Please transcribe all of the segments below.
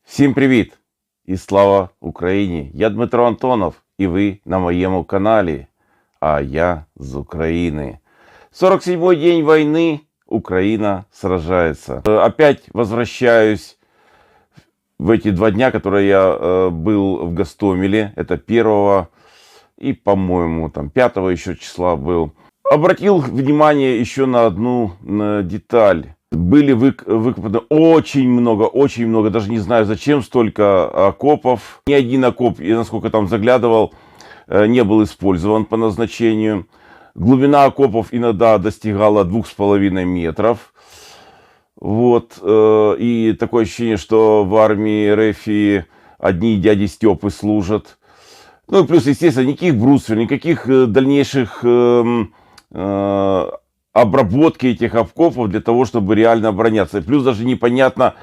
Всім привіт і слава Україні! Я Дмитро Антонов, і ви на моєму каналі, а я з України. 47-й день войны, Украина сражается. Опять возвращаюсь в эти 2 дня, которые я был в Гостомеле. Это 1 и, по-моему, там 5 еще числа был. Обратил внимание еще на одну деталь. Были выкопаны очень много, даже не знаю зачем столько окопов. Ни один окоп, я насколько там заглядывал, не был использован по назначению. Глубина окопов иногда достигала 2,5 метров. Вот. И такое ощущение, что в армии РФ одни дяди Степы служат. Ну и плюс, естественно, никаких брустверов, никаких дальнейших обработки этих окопов для того, чтобы реально обороняться. И плюс даже непонятно,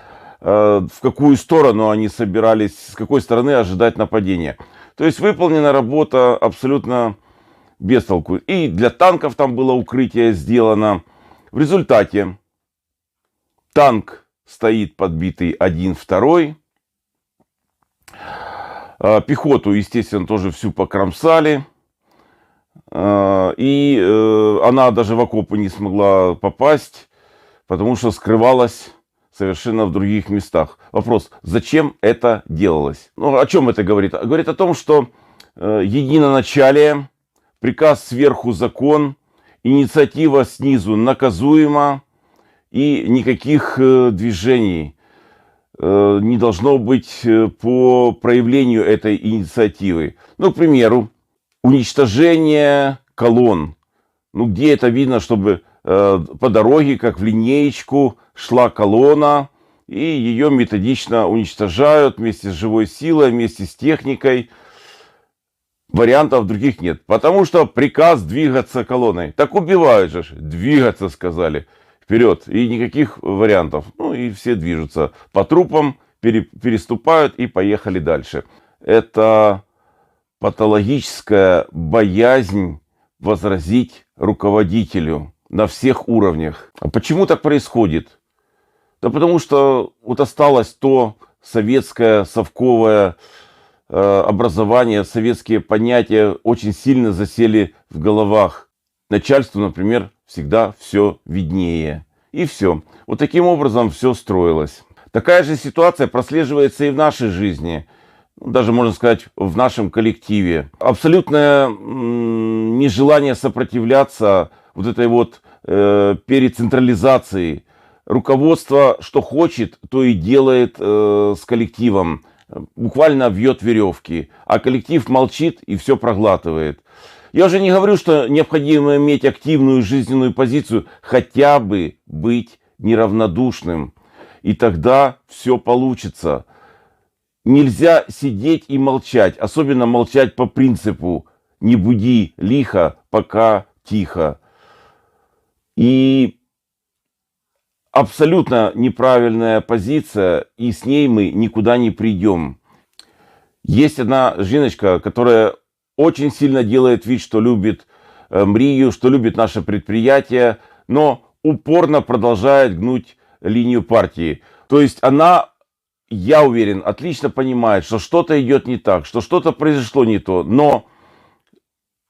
в какую сторону они собирались, с какой стороны ожидать нападения. То есть выполнена работа абсолютно без толку. И для танков там было укрытие сделано. В результате танк стоит подбитый 1-2. Пехоту, естественно, тоже всю покромсали. И она даже в окопы не смогла попасть, потому что скрывалась совершенно в других местах. Вопрос, зачем это делалось? Ну, о чем это говорит? Говорит о том, что единоначалие, приказ сверху закон, инициатива снизу наказуема, и никаких движений не должно быть по проявлению этой инициативы. Ну, к примеру, уничтожение колонн. Ну, где это видно, чтобы по дороге, как в линеечку, шла колонна, и ее методично уничтожают вместе с живой силой, вместе с техникой. Вариантов других нет. Потому что приказ двигаться колонной. Так убивают же. Двигаться, сказали. Вперед. И никаких вариантов. Ну, и все движутся по трупам, переступают и поехали дальше. Это патологическая боязнь возразить руководителю на всех уровнях. А почему так происходит? Да потому что вот осталось то советское совковое образование, советские понятия очень сильно засели в головах. Начальству, например, всегда все виднее. И все. Вот таким образом все строилось. Такая же ситуация прослеживается и в нашей жизни. Даже, можно сказать, в нашем коллективе. Абсолютное нежелание сопротивляться вот этой вот перецентрализации. Руководство, что хочет, то и делает с коллективом. Буквально вьет веревки. А коллектив молчит и все проглатывает. Я уже не говорю, что необходимо иметь активную жизненную позицию, хотя бы быть неравнодушным. И тогда все получится. Нельзя сидеть и молчать, особенно молчать по принципу «не буди лихо, пока тихо». И абсолютно неправильная позиция, и с ней мы никуда не придем. Есть одна жиночка, которая очень сильно делает вид, что любит Мрию, что любит наше предприятие, но упорно продолжает гнуть линию партии. То есть она, я уверен, отлично понимает, что что-то идет не так, что что-то произошло не то, но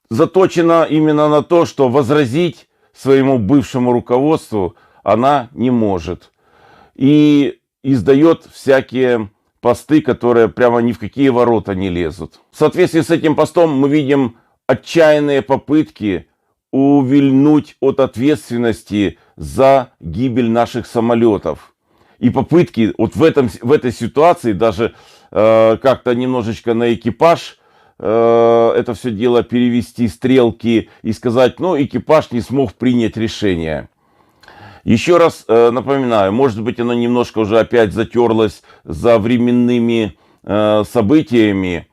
заточена именно на то, что возразить своему бывшему руководству она не может. И издает всякие посты, которые прямо ни в какие ворота не лезут. В соответствии с этим постом мы видим отчаянные попытки увильнуть от ответственности за гибель наших самолетов. И попытки вот в этой ситуации даже как-то немножечко на экипаж это все дело перевести стрелки и сказать, ну, экипаж не смог принять решение. Еще раз напоминаю, может быть, оно немножко уже опять затерлось за временными событиями,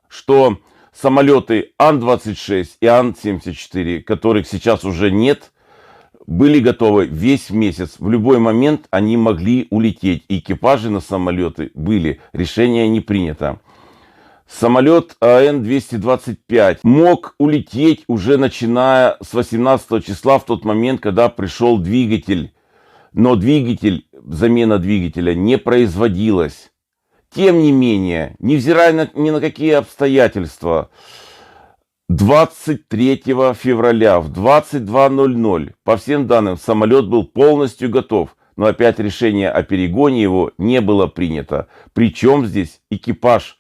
что самолеты Ан-26 и Ан-74, которых сейчас уже нет, были готовы весь месяц. В любой момент они могли улететь. Экипажи на самолеты были. Решение не принято. Самолет АН-225 мог улететь уже начиная с 18 числа, в тот момент, когда пришел двигатель. Но замена двигателя не производилась. Тем не менее, невзирая ни на какие обстоятельства, 23 февраля в 22:00 по всем данным самолет был полностью готов, но опять решение о перегоне его не было принято. Причем здесь экипаж,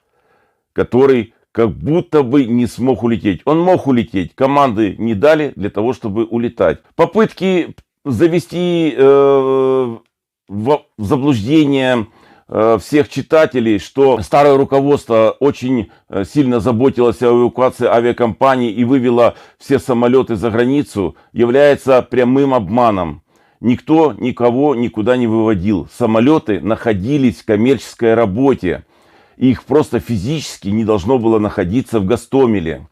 который как будто бы не смог улететь. Он мог улететь, команды не дали для того, чтобы улетать. Попытки завести в заблуждение всех читателей, что старое руководство очень сильно заботилось о эвакуации авиакомпании и вывело все самолеты за границу, является прямым обманом. Никто никого никуда не выводил. Самолеты находились в коммерческой работе. Их просто физически не должно было находиться в Гостомеле.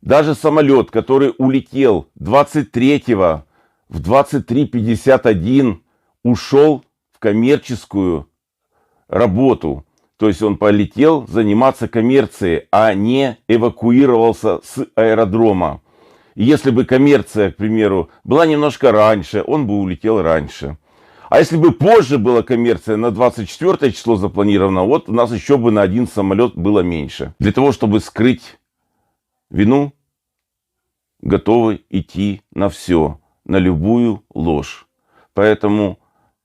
Даже самолет, который улетел 23-го в 23:51, ушел в коммерческую работу. То есть он полетел заниматься коммерцией, а не эвакуировался с аэродрома. И если бы коммерция, к примеру, была немножко раньше, он бы улетел раньше. А если бы позже была коммерция, на 24 число запланировано, вот у нас еще бы на один самолет было меньше. Для того, чтобы скрыть вину, готовы идти на все, на любую ложь. Поэтому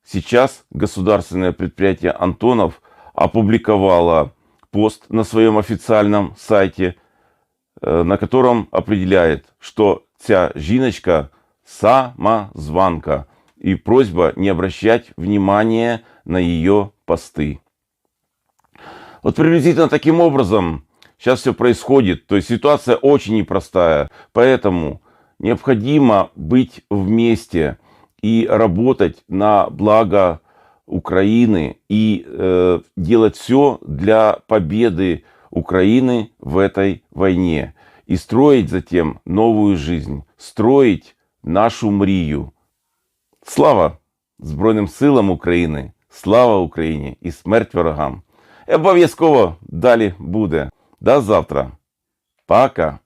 сейчас государственное предприятие «Антонов» опубликовало пост на своем официальном сайте, на котором определяет, что ця жіночка самозванка. И просьба не обращать внимания на ее посты. Вот приблизительно таким образом сейчас все происходит. То есть ситуация очень непростая. Поэтому необходимо быть вместе и работать на благо Украины и делать все для победы Украины в этой войне. И строить затем новую жизнь. Строить нашу мрію. Слава Збройним силам України, слава Україні і смерть ворогам. І обов'язково далі буде. До завтра. Пока.